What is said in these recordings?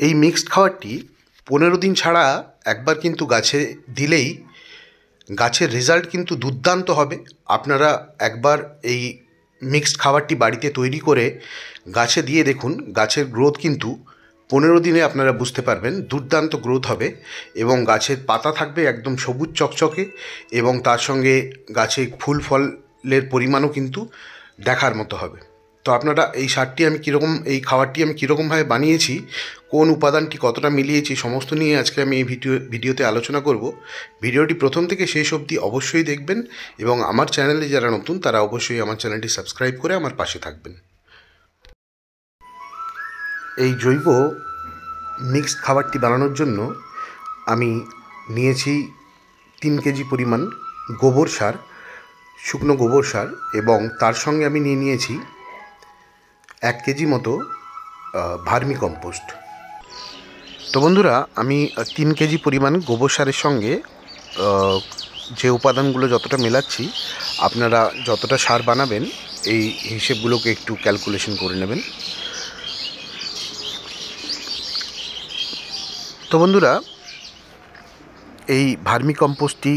এই মিক্সড খাবারটি 15 দিন ছাড়া একবার কিন্তু গাছে দিলেই গাছের রেজাল্ট কিন্তু দুর্দান্ত হবে। আপনারা একবার এই মিক্সড খাবারটি বাড়িতে তৈরি করে গাছে দিয়ে দেখুন, গাছের গ্রোথ কিন্তু 15 দিনে আপনারা বুঝতে পারবেন দুর্দান্ত গ্রোথ হবে এবং গাছের পাতা থাকবে একদম সবুজ চকচকে এবং তার সঙ্গে গাছে ফুল ফলের পরিমাণও কিন্তু দেখার মতো হবে। তো আপনারা এই এই খাবারটি আমি কীরকমভাবে বানিয়েছি, কোন উপাদানটি কতটা মিলিয়েছি, সমস্ত নিয়ে আজকে আমি এই ভিডিওতে আলোচনা করব। ভিডিওটি প্রথম থেকে শেষ অবধি অবশ্যই দেখবেন এবং আমার চ্যানেলে যারা নতুন তারা অবশ্যই আমার চ্যানেলটি সাবস্ক্রাইব করে আমার পাশে থাকবেন। এই জৈব মিক্সড খাবারটি বানানোর জন্য আমি নিয়েছি 3 কেজি পরিমাণ গোবর সার, শুকনো গোবর সার, এবং তার সঙ্গে আমি নিয়েছি 1 কেজি মতো ভার্মি কম্পোস্ট। তো বন্ধুরা, আমি 3 কেজি পরিমাণ গোবর সারের সঙ্গে যে উপাদানগুলো যতটা মেলাচ্ছি, আপনারা যতটা সার বানাবেন এই হিসেবগুলোকে একটু ক্যালকুলেশন করে নেবেন। তো বন্ধুরা, এই ভার্মি কম্পোস্টটি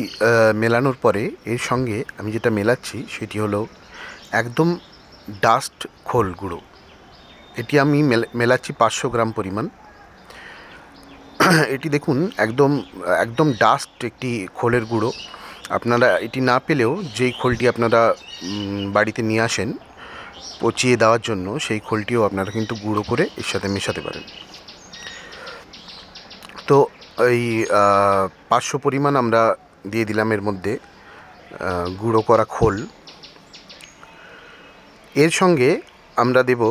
মেলানোর পরে এর সঙ্গে আমি যেটা মেলাচ্ছি সেটি হলো একদম ডাস্ট খোল গুঁড়ো। এটি আমি মেলাচ্ছি 500 গ্রাম পরিমাণ। এটি দেখুন একদম ডাস্ট একটি খোলের গুঁড়ো। আপনারা এটি না পেলেও যেই খোলটি আপনারা বাড়িতে নিয়ে আসেন পচিয়ে দেওয়ার জন্য, সেই খোলটিও আপনারা কিন্তু গুঁড়ো করে এর সাথে মেশাতে পারেন। তো এই 500 পরিমাণ আমরা দিয়ে দিলাম এর মধ্যে গুঁড়ো করা খোল। এর সঙ্গে আমরা দেব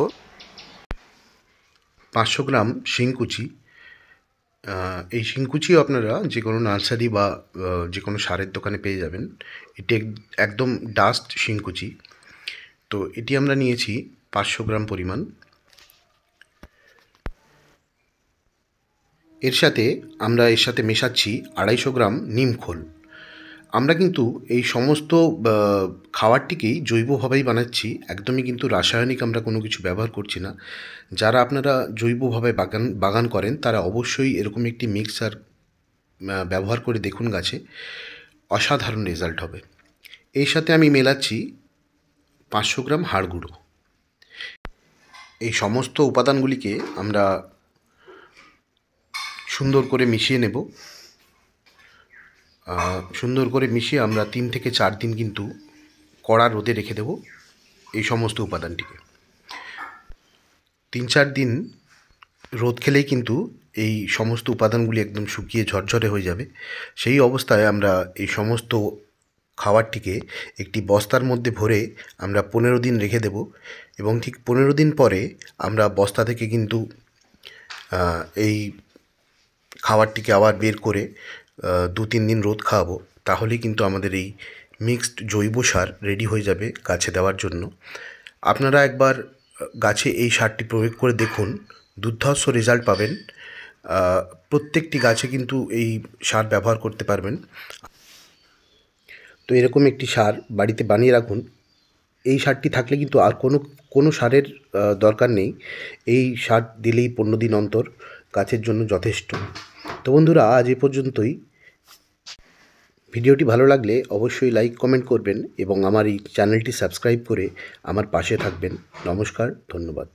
500 গ্রাম শিংকুচি। এই শিংকুচিও আপনারা যে কোনো নার্সারি বা যে কোনো সারের দোকানে পেয়ে যাবেন। এটি একদম ডাস্ট শিংকুচি। তো এটি আমরা নিয়েছি 500 গ্রাম পরিমাণ। এর সাথে মেশাচ্ছি 250 গ্রাম নিমখোল। আমরা কিন্তু এই সমস্ত খাবারটিকেই জৈবভাবেই বানাচ্ছি, একদমই কিন্তু রাসায়নিক আমরা কোনো কিছু ব্যবহার করছি না। যারা আপনারা জৈবভাবে বাগান করেন তারা অবশ্যই এরকম একটি মিক্সার ব্যবহার করে দেখুন, গাছে অসাধারণ রেজাল্ট হবে। এই সাথে আমি মেলাচ্ছি 500 গ্রাম হাড় গুঁড়ো। এই সমস্ত উপাদানগুলিকে আমরা সুন্দর করে মিশিয়ে নেব। সুন্দর করে মিশিয়ে আমরা 3 থেকে 4 দিন কিন্তু কড়া রোদে রেখে দেব এই সমস্ত উপাদানটিকে। 3-4 দিন রোদ খেলেই কিন্তু এই সমস্ত উপাদানগুলি একদম শুকিয়ে ঝরঝরে হয়ে যাবে। সেই অবস্থায় আমরা এই সমস্ত খাবারটিকে একটি বস্তার মধ্যে ভরে আমরা 15 দিন রেখে দেব এবং ঠিক 15 দিন পরে আমরা বস্তা থেকে কিন্তু এই খাবারটিকে আবার বের করে 2-3 দিন রোদ খাওয়াবো। তাহলেই কিন্তু আমাদের এই মিক্সড জৈব সার রেডি হয়ে যাবে গাছে দেওয়ার জন্য। আপনারা একবার গাছে এই সারটি প্রয়োগ করে দেখুন, দুর্ধর্ষ রেজাল্ট পাবেন। প্রত্যেকটি গাছে কিন্তু এই সার ব্যবহার করতে পারবেন। তো এরকম একটি সার বাড়িতে বানিয়ে রাখুন। এই সারটি থাকলে কিন্তু আর কোনো সারের দরকার নেই। এই সার দিলেই 15 দিন অন্তর গাছের জন্য যথেষ্ট। তো বন্ধুরা, আজ এ পর্যন্তই। ভিডিওটি ভালো লাগলে অবশ্যই লাইক কমেন্ট করবেন এবং আমার এই চ্যানেলটি সাবস্ক্রাইব করে আমার পাশে থাকবেন। নমস্কার, ধন্যবাদ।